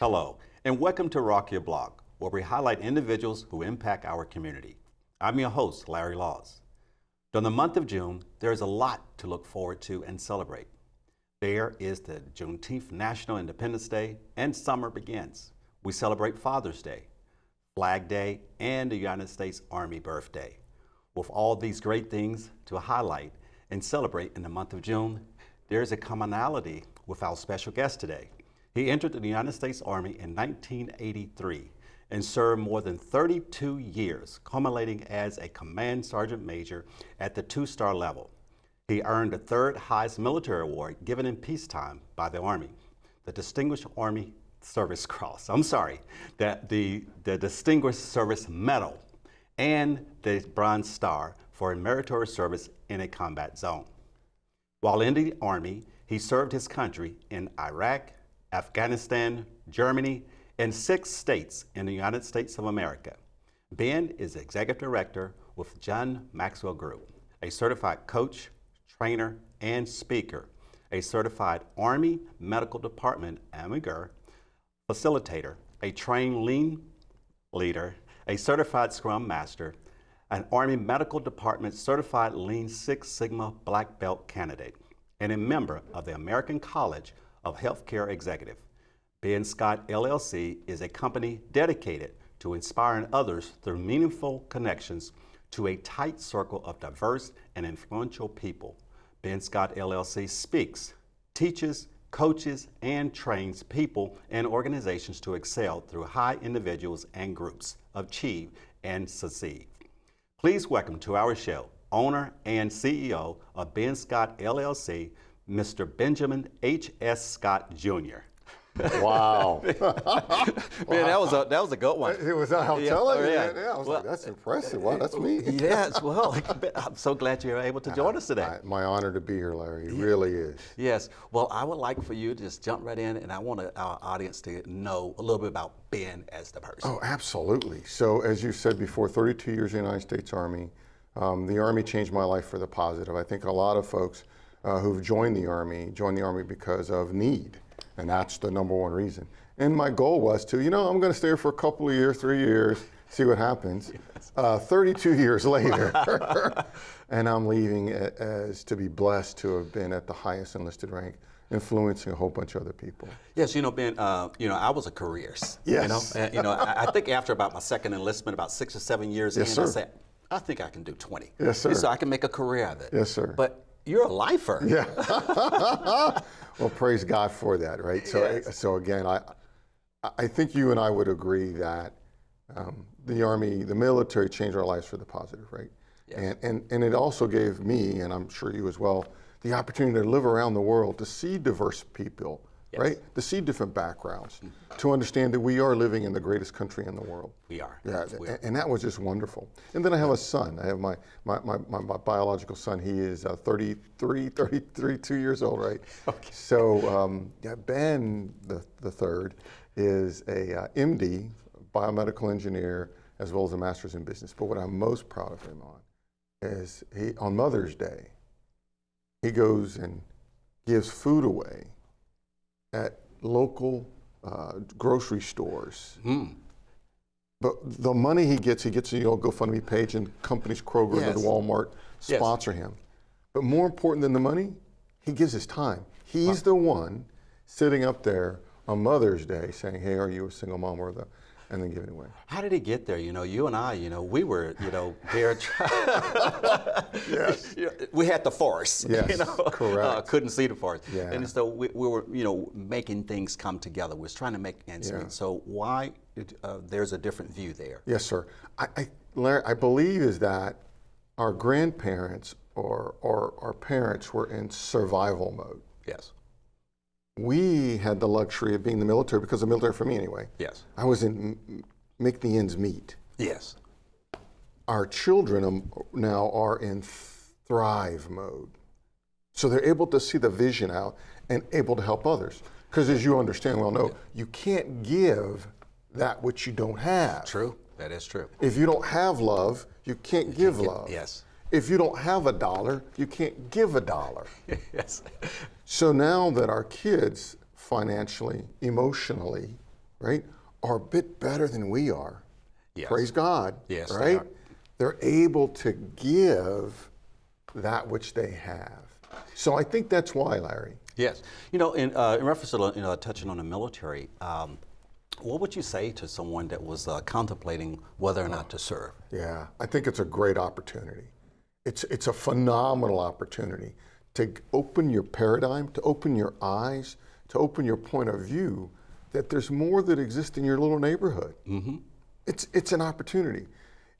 Hello, and welcome to Rock Your Block, where we highlight individuals who impact our community. I'm your host, Larry Laws. During the month of June, there is a lot to look forward to and celebrate. There is the Juneteenth National Independence Day, and summer begins. We celebrate Father's Day, Flag Day, and the United States Army birthday. With all these great things to highlight and celebrate in the month of June, there is a commonality with our special guest today. He entered the United States Army in 1983 and served more than 32 years, culminating as a Command Sergeant Major at the 2-star level. He earned the third highest military award given in peacetime by the Army, the Distinguished Army Service Cross. The Distinguished Service Medal, and the Bronze Star for a meritorious service in a combat zone. While in the Army, he served his country in Iraq, Afghanistan, Germany, and 6 states in the United States of America. Ben is Executive Director with John Maxwell Group, a certified coach, trainer, and speaker, a certified Army Medical Department Amateur facilitator, a trained lean leader, a certified Scrum Master, an Army Medical Department certified Lean Six Sigma Black Belt candidate, and a member of the American College of Healthcare Executive. Ben Scott LLC is a company dedicated to inspiring others through meaningful connections to a tight circle of diverse and influential people. Ben Scott LLC speaks, teaches, coaches, and trains people and organizations to excel through high individuals and groups, achieve and succeed. Please welcome to our show, owner and CEO of Ben Scott LLC, Mr. Benjamin H.S. Scott Jr. Wow. Man, that was a good one. It was, I'm telling you, yeah. I was like, that's impressive. Wow, that's me. Yes, well, I'm so glad you're able to join us today. My honor to be here, Larry. It really is. Yes, well, I would like for you to just jump right in, and I want our audience to know a little bit about Ben as the person. Oh, absolutely. So as you said before, 32 years in the United States Army. The Army changed my life for the positive. I think a lot of folks who've joined the Army because of need. And that's the number one reason. And my goal was to, I'm going to stay here for a couple of years, 3 years, see what happens. Yes. 32 years later, and I'm leaving as to be blessed to have been at the highest enlisted rank, influencing a whole bunch of other people. Yes, Ben, I was a careerist. Yes. I think after about my second enlistment, about 6 or 7 years yes, in, sir. I said, I think I can do 20. Yes, sir. So I can make a career of it. Yes, sir. But you're a lifer. Yeah. Well, praise God for that, right? So, yes. So again, I think you and I would agree that the Army, the military changed our lives for the positive, right? Yes. And it also gave me, and I'm sure you as well, the opportunity to live around the world, to see diverse people, yes. right? To see different backgrounds, mm-hmm. to understand that we are living in the greatest country in the world. We are. Yeah, and that was just wonderful. And then I have a son. I have my biological son. He is 32 years old, right? Okay. So Ben, the third, is a MD, biomedical engineer, as well as a master's in business. But what I'm most proud of him on is on Mother's Day, he goes and gives food away at local grocery stores. Mm. But the money he gets a GoFundMe page, and companies Kroger yes. and Walmart sponsor yes. him. But more important than the money, he gives his time. He's the one sitting up there on Mother's Day saying, hey, are you a single mom or the, and then giving away. How did he get there? You and I, we were, there. Yes. We had the forest. Yes, correct. Couldn't see the forest. Yeah. And so we were, making things come together. We was trying to make ends meet. So why, there's a different view there? Yes, sir. Larry, I believe is that our grandparents or our parents were in survival mode. Yes. We had the luxury of being the military, because the military, for me anyway. Yes. I was in make the ends meet. Yes. Our children now are in thrive mode. So they're able to see the vision out and able to help others. Because as you understand well know, you can't give that which you don't have. True. That is true. If you don't have love, you can't give love. Yes. If you don't have $1, you can't give $1. Yes. So now that our kids financially, emotionally, right, are a bit better than we are. Yes. Praise God. Yes, they right? are. They're able to give that which they have. So I think that's why, Larry. Yes. In reference to touching on the military, what would you say to someone that was contemplating whether or not to serve? Yeah, I think it's a great opportunity. It's a phenomenal opportunity to open your paradigm, to open your eyes, to open your point of view that there's more that exists in your little neighborhood. Mm-hmm. It's an opportunity.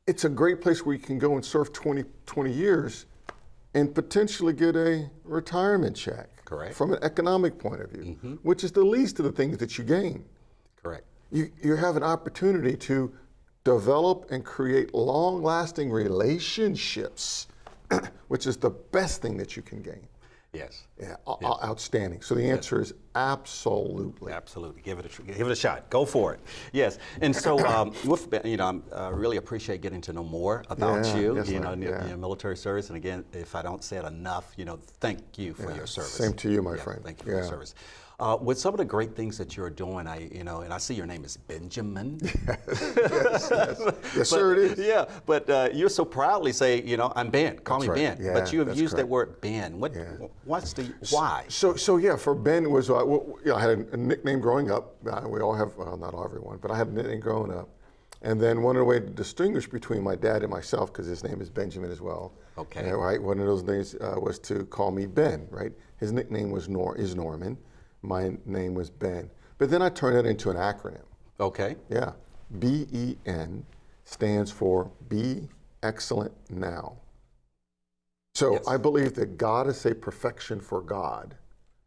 It's a great place where you can go and serve 20 years and potentially get a retirement check. Correct. From an economic point of view, which is the least of the things that you gain. Correct. You have an opportunity to develop and create long-lasting relationships, which is the best thing that you can gain. Yes. Yeah, outstanding. So the answer is absolutely. Absolutely. Give it a shot. Go for it. Yes. And so, I really appreciate getting to know more about you. Yes, your military service. And again, if I don't say it enough, thank you for your service. Same to you, my friend. Thank you for your service. With some of the great things that you're doing, and I see your name is Benjamin. Yes, sir, it is. Yeah, but you so proudly say, I'm Ben. Call me Ben. Yeah, but you have used correct. that word Ben. What's the why? So yeah, for Ben was I had a nickname growing up. We all have, well, not everyone, but I had a nickname growing up. And then one of the ways to distinguish between my dad and myself, because his name is Benjamin as well. Okay. Right. One of those names was to call me Ben. Right. His nickname was Norman. My name was Ben. But then I turned it into an acronym. Okay. Yeah. BEN stands for Be Excellent Now. So Yes. I believe that God is a perfection for God,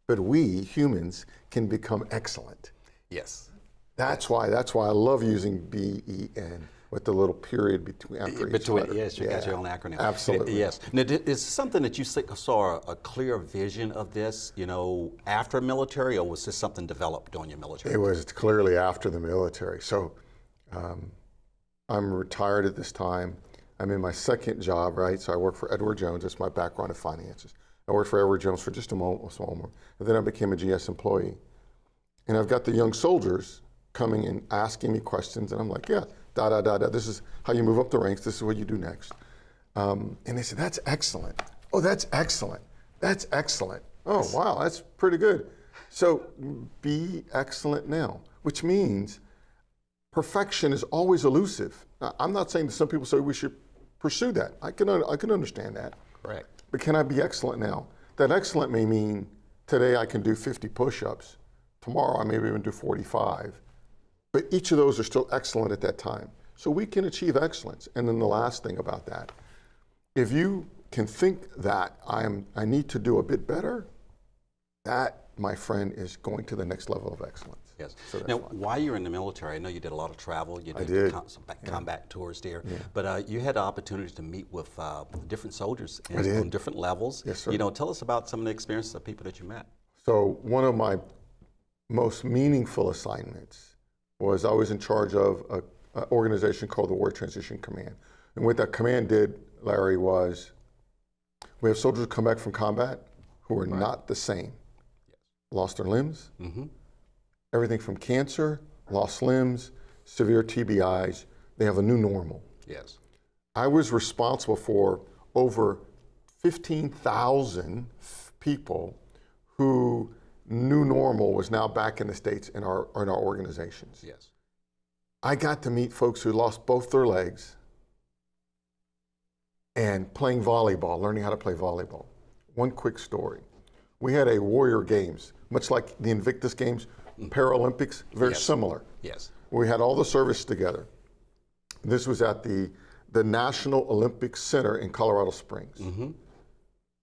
but we humans can become excellent. Yes. That's why I love using BEN with the little period between each letter. Yes, you got your own acronym. Absolutely. Yes. Now, is something that you saw a clear vision of this, after military, or was this something developed during your military? It was clearly after the military. So I'm retired at this time. I'm in my second job, right? So I work for Edward Jones. That's my background in finances. I worked for Edward Jones for just a small moment. And then I became a GS employee. And I've got the young soldiers coming and asking me questions. And I'm like, yeah, this is how you move up the ranks. This is what you do next. And they said, that's excellent. Oh, that's excellent. That's excellent. Oh, wow, that's pretty good. So be excellent now, which means perfection is always elusive. Now, I'm not saying that some people say we should pursue that. I can understand that. Correct. But can I be excellent now? That excellent may mean today I can do 50 push-ups. Tomorrow I may even do 45. But each of those are still excellent at that time. So we can achieve excellence. And then the last thing about that, if you can think that I need to do a bit better, that, my friend, is going to the next level of excellence. Yes. So Now, while you're in the military, I know you did a lot of travel. You did some combat tours there. Yeah. But you had the opportunity to meet with different soldiers on different levels. Yes, sir. Tell us about some of the experiences of people that you met. So one of my most meaningful assignments was I was in charge of an organization called the War Transition Command. And what that command did, Larry, was we have soldiers come back from combat who are not the same. Yes. Lost their limbs, everything from cancer, lost limbs, severe TBIs. They have a new normal. Yes. I was responsible for over 15,000 people who new normal was now back in the States in our organizations. Yes. I got to meet folks who lost both their legs and playing volleyball, learning how to play volleyball. One quick story. We had a Warrior Games, much like the Invictus Games, Paralympics, very similar. Yes. We had all the service together. This was at the National Olympic Center in Colorado Springs.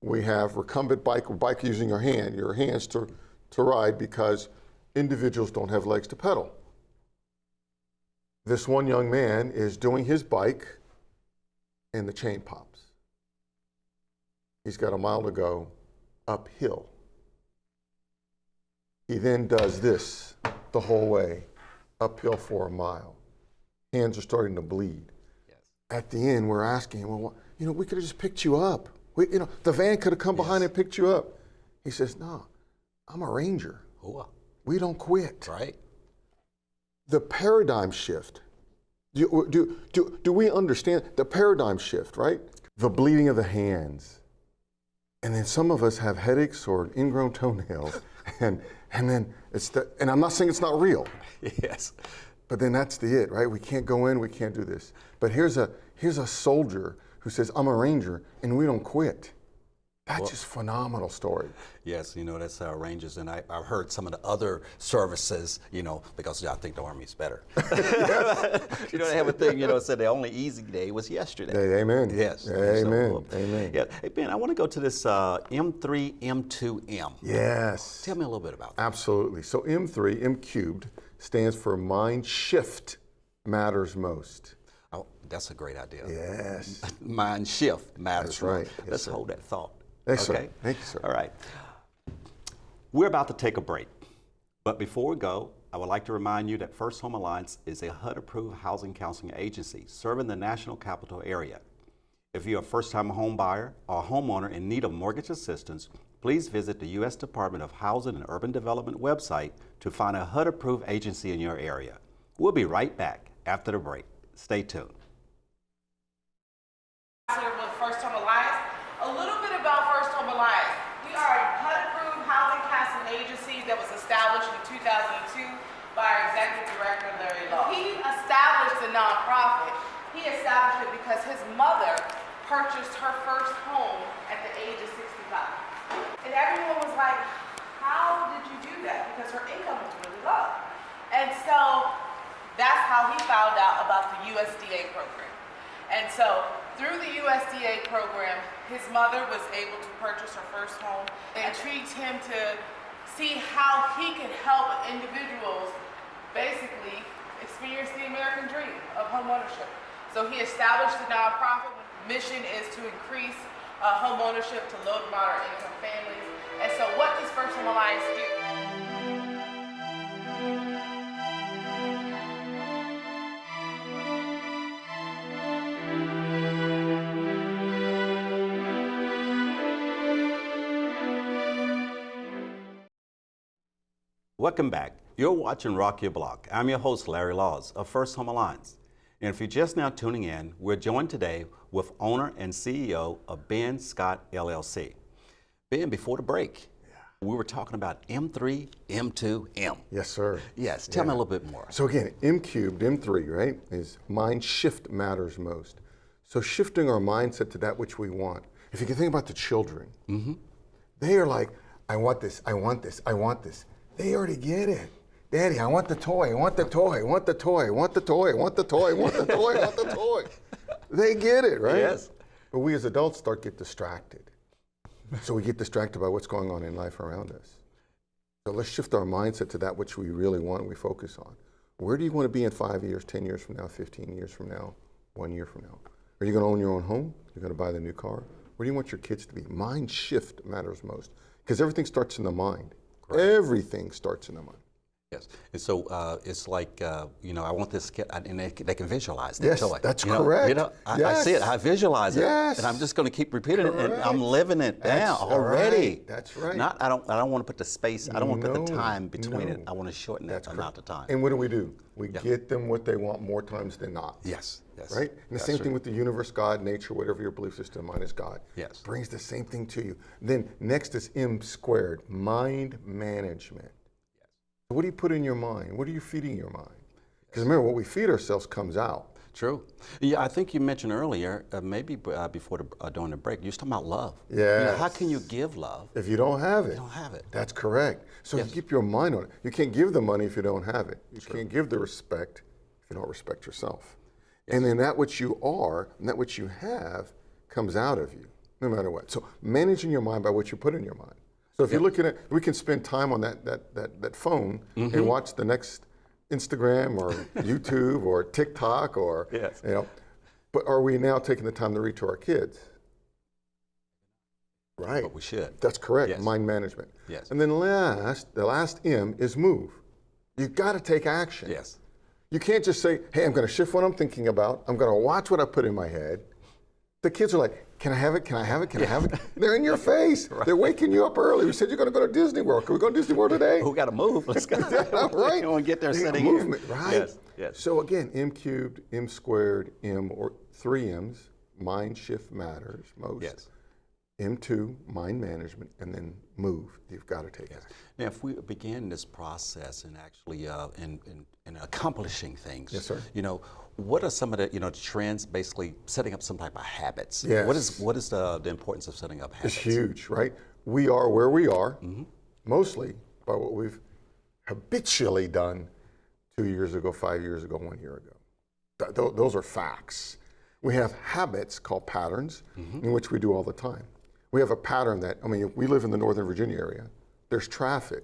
We have recumbent bike using your hands to ride because individuals don't have legs to pedal. This one young man is doing his bike and the chain pops. He's got a mile to go uphill. He then does this the whole way uphill for a mile. Hands are starting to bleed. Yes. At the end, we're asking him, well, we could have just picked you up. The van could have come behind and picked you up. He says, no, I'm a Ranger. Ooh. We don't quit. Right. the paradigm shift. Do we understand the paradigm shift, right? The bleeding of the hands. And then some of us have headaches or ingrown toenails. and then and I'm not saying it's not real. Yes. But then that's it, right? We can't go in, we can't do this. But here's a soldier who says, I'm a Ranger, and we don't quit. That's just phenomenal story. Yes, that's Rangers, and I've heard some of the other services, because I think the Army's better. They have a thing, said the only easy day was yesterday. Amen. Yes. Amen. So, Amen. Yeah. Hey, Ben, I want to go to this M3, M2M. Yes. Tell me a little bit about that. Absolutely. So M3, M cubed, stands for Mind Shift Matters Most. Oh, that's a great idea. Yes. Mind shift matters. That's right. Most. Yes, Let's sir. hold that thought. Yes, Okay. sir. Thank you, sir. All right. We're about to take a break. But before we go, I would like to remind you that First Home Alliance is a HUD-approved housing counseling agency serving the National Capital Area. If you're a first-time home buyer or homeowner in need of mortgage assistance, please visit the U.S. Department of Housing and Urban Development website to find a HUD-approved agency in your area. We'll be right back after the break. Stay tuned. With First Home Alliance. A little bit about First Home Alliance. We are a HUD-approved housing counseling agency that was established in 2002 by our executive director, Larry Law. He established the nonprofit. He established it because his mother purchased her first home at the age of 65. And everyone was like, how did you do that? Because her income was really low. And so that's how he found out about the USDA program. And so through the USDA program, his mother was able to purchase her first home. It intrigued him to see how he could help individuals basically experience the American dream of homeownership. So he established the nonprofit. Mission is to increase home ownership to low to moderate income families. And so what does First Home Alliance do? Welcome back. You're watching Rock Your Block. I'm your host, Larry Laws of First Home Alliance. And if you're just now tuning in, we're joined today with owner and CEO of Ben Scott LLC. Ben, before the break, we were talking about M3, M2, M. Yes, sir. Yes, tell me a little bit more. So again, M cubed, M3, right, is mind shift matters most. So shifting our mindset to that which we want. If you can think about the children, they are like, I want this, I want this, I want this. They already get it. Daddy, I want the toy, I want the toy, I want the toy, I want the toy, I want the toy, I want the toy, I want the toy. They get it, right? Yes. But we as adults get distracted. So we get distracted by what's going on in life around us. So let's shift our mindset to that which we really want and we focus on. Where do you want to be in 5 years, 10 years from now, 15 years from now, 1 year from now? Are you going to own your own home? You're going to buy the new car? Where do you want your kids to be? Mind shift matters most because everything starts in the mind. Correct. Everything starts in the mind. Yes, and so it's like, I want this kid, and they can visualize that Yes, toy. that's correct. I see it, I visualize it, Yes. and I'm just going to keep repeating it, and Correct. I'm living it down already. Right. That's right. I don't want to put the space, I don't want to put the No, time between it. no. I want to shorten that amount of time. And what do? We get them what they want more times than not. Yes, yes. Right? And the same thing with the universe, God, nature, whatever your belief system, mine is God. Yes. Brings the same thing to you. Then next is M squared, mind management. What do you put in your mind? What are you feeding your mind? Because remember, what we feed ourselves comes out. True. Yeah, I think you mentioned earlier, maybe before during the break, you were talking about love. Yes. How can you give love? If you don't have it. You don't have it. That's correct. So Yes. you keep your mind on it. You can't give the money if you don't have it. You can't give the respect if you don't respect yourself. Yes. And then that which you are and that which you have comes out of you, no matter what. So managing your mind by what you put in your mind. So if you're looking at, we can spend time on that phone and watch the next Instagram or YouTube or TikTok or, Yes. but are we now taking the time to read to our kids? Right. But we should. That's correct, Yes. mind management. Yes. And then the last M is move. You've got to take action. Yes. You can't just say, hey, I'm going to shift what I'm thinking about. I'm going to watch what I put in my head. The kids are like, Can I have it? Can I have it? Can I have it? They're in your face. Right. They're waking you up early. We said you're going to go to Disney World. Can we go to Disney World today? We got to move. Let's go. Right. You want to get there sitting movement, here. right? Yes. Yes. So again, M cubed, M squared, M, or 3 M's. Mind shift matters most. Yes. M2, mind management, and then move. You've got to take it. Now, if we begin this process and actually in accomplishing things, yes, sir. You know, what are some of the trends? Basically, setting up some type of habits. Yes. What is the importance of setting up habits? It's huge, right? We are where we are, mostly by what we've habitually done 2 years ago, 5 years ago, 1 year ago. Those are facts. We have habits called patterns in which we do all the time. We have a pattern that, I mean, we live in the Northern Virginia area. There's traffic.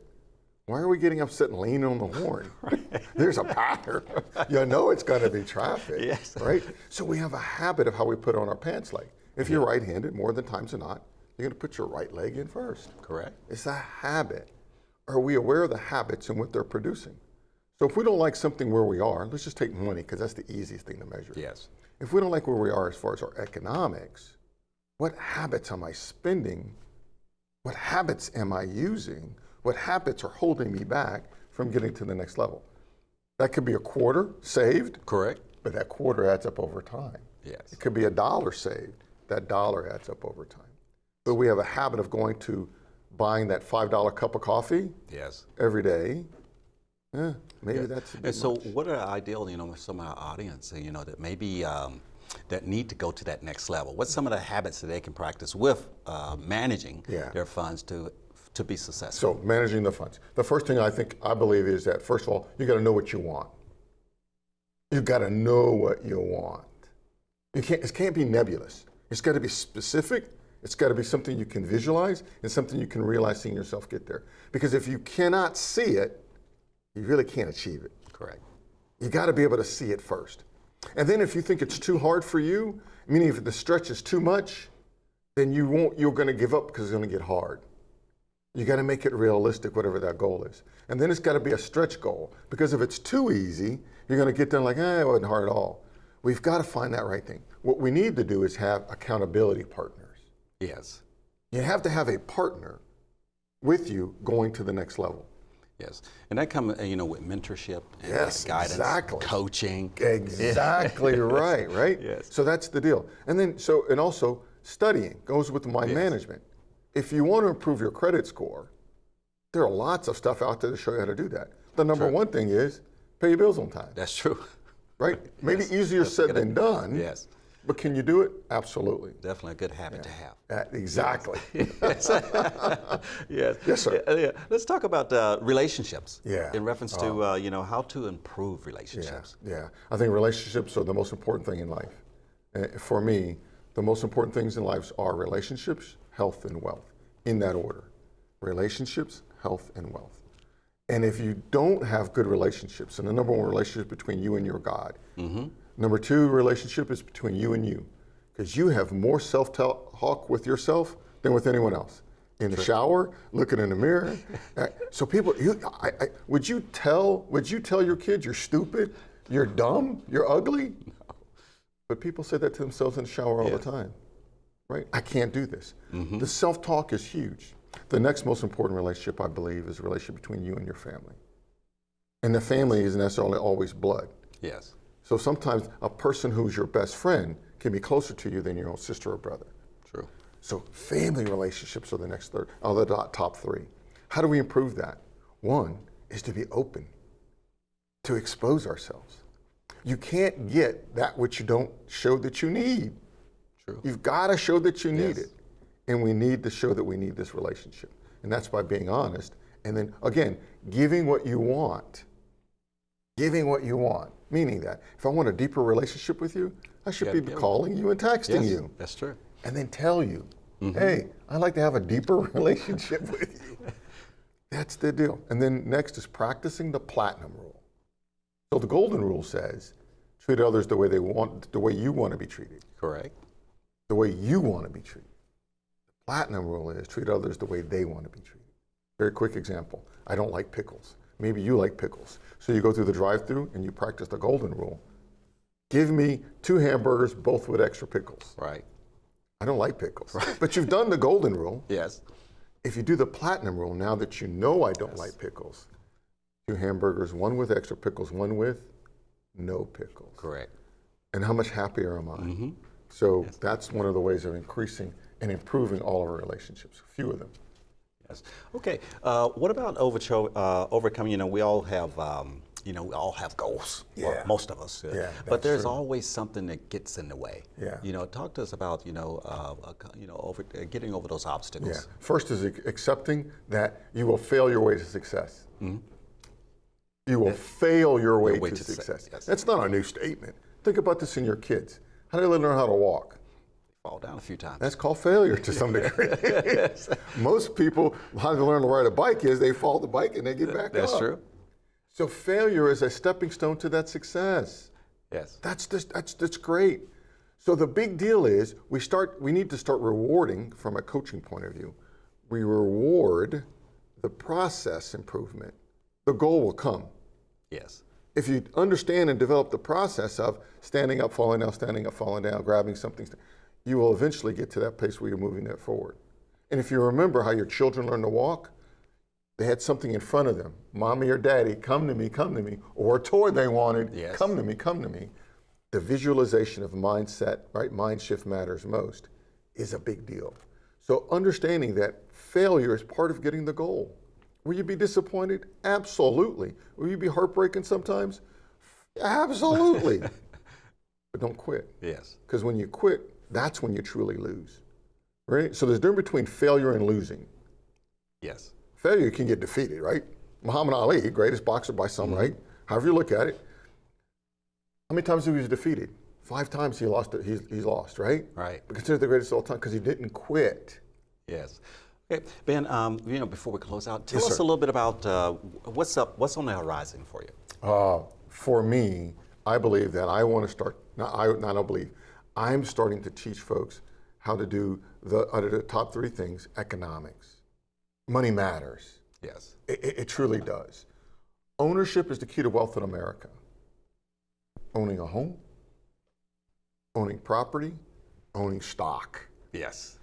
Why are we getting upset and leaning on the horn? There's a pattern. You know it's going to be traffic, yes. Right? So we have a habit of how we put on our pants leg. If you're right-handed, more than times than not, you're going to put your right leg in first. Correct. It's a habit. Are we aware of the habits and what they're producing? So if we don't like something where we are, let's just take money because that's the easiest thing to measure. Yes. If we don't like where we are as far as our economics, what habits am I spending? What habits am I using? What habits are holding me back from getting to the next level? That could be a quarter saved. Correct. But that quarter adds up over time. Yes. It could be $1 saved. That dollar adds up over time. But we have a habit of going to buying that $5 cup of coffee. Yes. Every day. Yeah, maybe that's. And so, what are ideal, with some of our audience, that maybe that need to go to that next level? What's some of the habits that they can practice with managing their funds to be successful? So, managing the funds. The first thing I believe is that, first of all, you got to know what you want. You got to know what you want. It can't be nebulous. It's got to be specific. It's got to be something you can visualize and something you can realize seeing yourself get there. Because if you cannot see it, you really can't achieve it. Correct. You got to be able to see it first. And then if you think it's too hard for you, meaning if the stretch is too much, then you're going to give up because it's going to get hard. You got to make it realistic, whatever that goal is. And then it's got to be a stretch goal, because if it's too easy, you're going to get done like, it wasn't hard at all. We've got to find that right thing. What we need to do is have accountability partners. Yes. You have to have a partner with you going to the next level. Yes, and that comes, with mentorship and yes, guidance, exactly. coaching. Exactly right? Yes. So that's the deal. And then, and also studying goes with mind management. If you want to improve your credit score, there are lots of stuff out there to show you how to do that. The number one thing is pay your bills on time. That's true. Right? Maybe easier said than done. Yes. But can you do it? Absolutely. Definitely a good habit to have. Exactly. Yes. Yes. Yes, sir. Let's talk about relationships. Yeah. In reference to how to improve relationships. Yeah. I think relationships are the most important thing in life. For me, the most important things in life are relationships, health, and wealth. In that order. Relationships, health, and wealth. And if you don't have good relationships, and the number one relationship between you and your God. Number two relationship is between you and you, because you have more self-talk with yourself than with anyone else. In the shower, looking in the mirror. So people, would you tell your kids you're stupid, you're dumb, you're ugly? No. But people say that to themselves in the shower all the time, right? I can't do this. The self-talk is huge. The next most important relationship, I believe, is a relationship between you and your family. And the family isn't necessarily always blood. Yes. So sometimes a person who's your best friend can be closer to you than your own sister or brother. True. So family relationships are the top three. How do we improve that? One is to be open, to expose ourselves. You can't get that which you don't show that you need. True. You've got to show that you need it. And we need to show that we need this relationship. And that's by being honest. And then, again, giving what you want. Giving what you want. Meaning that if I want a deeper relationship with you, I should be calling you and texting you. That's true. And then tell you, hey, I'd like to have a deeper relationship with you. That's the deal. And then next is practicing the platinum rule. So the golden rule says, treat others the way you want to be treated. Correct. The way you want to be treated. The platinum rule is treat others the way they want to be treated. Very quick example. I don't like pickles. Maybe you like pickles. So you go through the drive-thru and you practice the golden rule. Give me 2 hamburgers, both with extra pickles. Right. I don't like pickles. But you've done the golden rule. Yes. If you do the platinum rule, now that you know I don't like pickles, 2 hamburgers, 1 with extra pickles, 1 with no pickles. Correct. And how much happier am I? So that's one of the ways of increasing and improving all of our relationships, a few of them. Yes. Okay. What about overcoming? We all have, we all have goals. Yeah. Well, most of us. Yeah, but that's there's true. always something that gets in the way. Yeah. Talk to us about, getting over those obstacles. Yeah. First is accepting that you will fail your way to success. You will fail your way to success. Yes. That's not a new statement. Think about this in your kids. How do they learn how to walk? Fall down a few times. That's called failure to some degree. Most people, how they learn to ride a bike is they fall the bike and they get back up. That's true. So failure is a stepping stone to that success. Yes. That's great. So the big deal is we need to start rewarding from a coaching point of view. We reward the process improvement. The goal will come. Yes. If you understand and develop the process of standing up, falling down, grabbing something, you will eventually get to that place where you're moving that forward. And if you remember how your children learn to walk, they had something in front of them. Mommy or daddy, come to me, or a toy they wanted, Yes. come to me. The visualization of mindset, right? Mind shift matters most, is a big deal. So understanding that failure is part of getting the goal. Will you be disappointed? Absolutely. Will you be heartbroken sometimes? Absolutely. But don't quit. Yes. Because when you quit, that's when you truly lose. Right? So there's a difference between failure and losing. Yes. Failure, you can get defeated, right? Muhammad Ali, greatest boxer by some, right? However you look at it. How many times he was defeated? 5 times he lost. He's lost, right? Right. But considered the greatest of all time because he didn't quit. Yes. Okay, Ben. Before we close out, tell Yes, us sir. a little bit about what's on the horizon for you. For me, I believe that I want to start. I'm starting to teach folks how to do the top 3 things: economics. Money matters. Yes. It truly does. Ownership is the key to wealth in America. Owning a home, owning property, owning stock. Yes.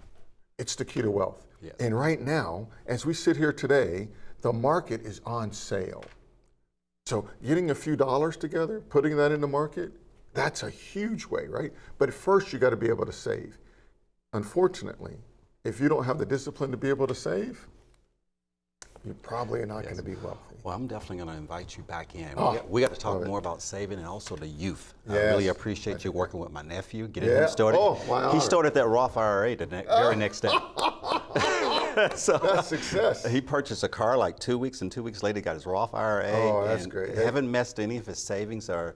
It's the key to wealth. Yes. And right now, as we sit here today, the market is on sale. So getting a few dollars together, putting that in the market, that's a huge way, right? But first, you got to be able to save. Unfortunately, if you don't have the discipline to be able to save, you probably are not going to be wealthy. Well, I'm definitely going to invite you back in. Oh, we got to talk love it. more about saving and also the youth. I Yes. really appreciate you working with my nephew, getting Yeah. him started. Oh, my He honor. started that Roth IRA the very next day. So That's success. he purchased a car like 2 weeks, and 2 weeks later he got his Roth IRA. Oh, that's and great. Haven't messed any of his savings or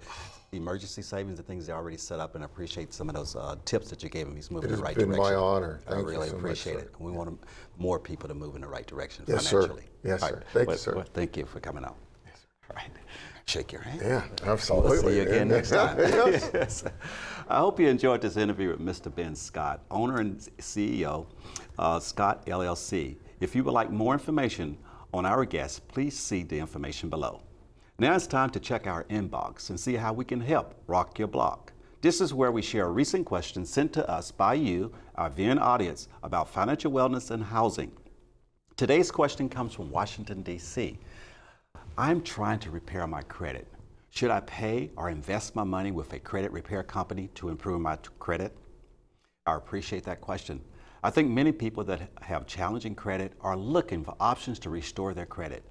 emergency savings and things they already set up, and I appreciate some of those tips that you gave him. He's moving in the right It has been direction. my honor. I Thank you really so much, appreciate sir. it. We want more people to move in the right direction Yes, sir. financially. Yes, All sir. right. Thank you, Well, sir. well, thank you for coming out. All right. Shake your hand. Yeah, absolutely. We'll see you again next time. Yes. Yes. I hope you enjoyed this interview with Mr. Ben Scott, owner and CEO, Scott LLC. If you would like more information on our guests, please see the information below. Now it's time to check our inbox and see how we can help rock your block. This is where we share recent questions sent to us by you, our viewing audience, about financial wellness and housing. Today's question comes from Washington, D.C. I'm trying to repair my credit. Should I pay or invest my money with a credit repair company to improve my credit? I appreciate that question. I think many people that have challenging credit are looking for options to restore their credit.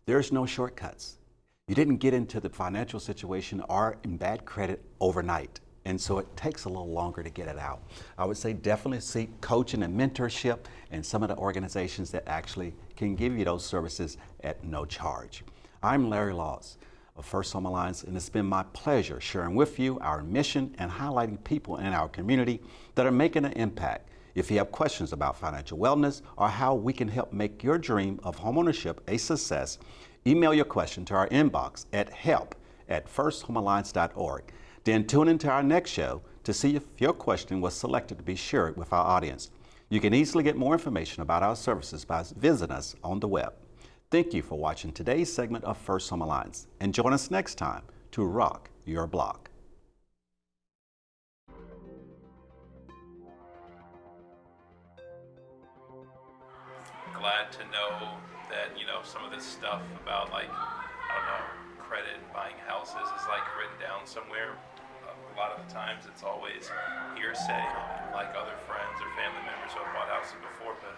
There's no shortcuts. You didn't get into the financial situation or in bad credit overnight, and so it takes a little longer to get it out. I would say definitely seek coaching and mentorship in some of the organizations that actually can give you those services at no charge. I'm Larry Laws of First Home Alliance, and it's been my pleasure sharing with you our mission and highlighting people in our community that are making an impact. If you have questions about financial wellness or how we can help make your dream of homeownership a success, email your question to our inbox at help@firsthomealliance.org. Then tune into our next show to see if your question was selected to be shared with our audience. You can easily get more information about our services by visiting us on the web. Thank you for watching today's segment of First Home Alliance, and join us next time to rock your block. glad to know that, you know, some of this stuff about like, I don't know, credit and buying houses is like written down somewhere. A lot of the times it's always hearsay, like other friends or family members who have bought houses before, but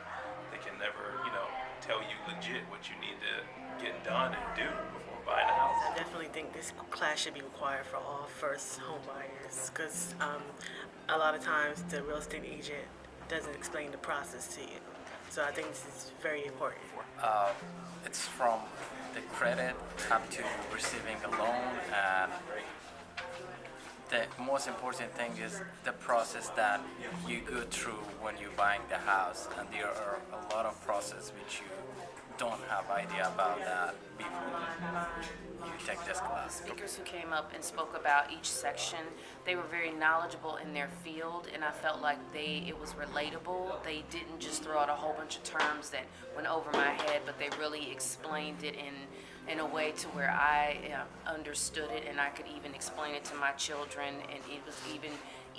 they can never, you know, tell you legit what you need to get done and do before buying a house. I definitely think this class should be required for all first home buyers because a lot of times the real estate agent doesn't explain the process to you. So I think this is very important. It's from the credit up to receiving a loan, and the most important thing is the process that you go through when you're buying the house, and there are a lot of process which you don't have idea about that before you take this class. Speakers who came up and spoke about each section, they were very knowledgeable in their field, and I felt like it was relatable. They didn't just throw out a whole bunch of terms that went over my head, but they really explained it in a way to where I understood it, and I could even explain it to my children, and it was even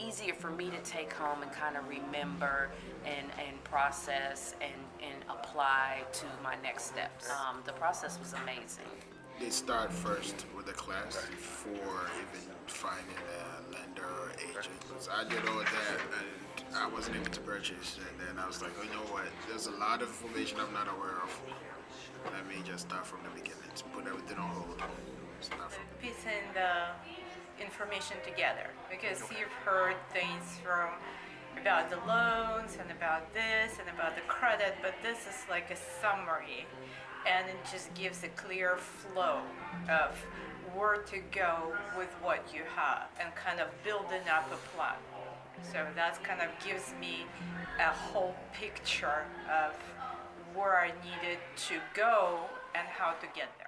easier for me to take home and kind of remember and process and apply to my next steps. The process was amazing. They start first with the class before even finding a lender or agent. Because I did all that and I wasn't able to purchase. And then I was like, oh, you know what? There's a lot of information I'm not aware of. Let me just start from the beginning. Put everything on hold. Start from the Piecing the information together, because you've heard things about the loans and about this and about the credit, but this is like a summary, and it just gives a clear flow of where to go with what you have and kind of building up a plan. So that kind of gives me a whole picture of where I needed to go and how to get there.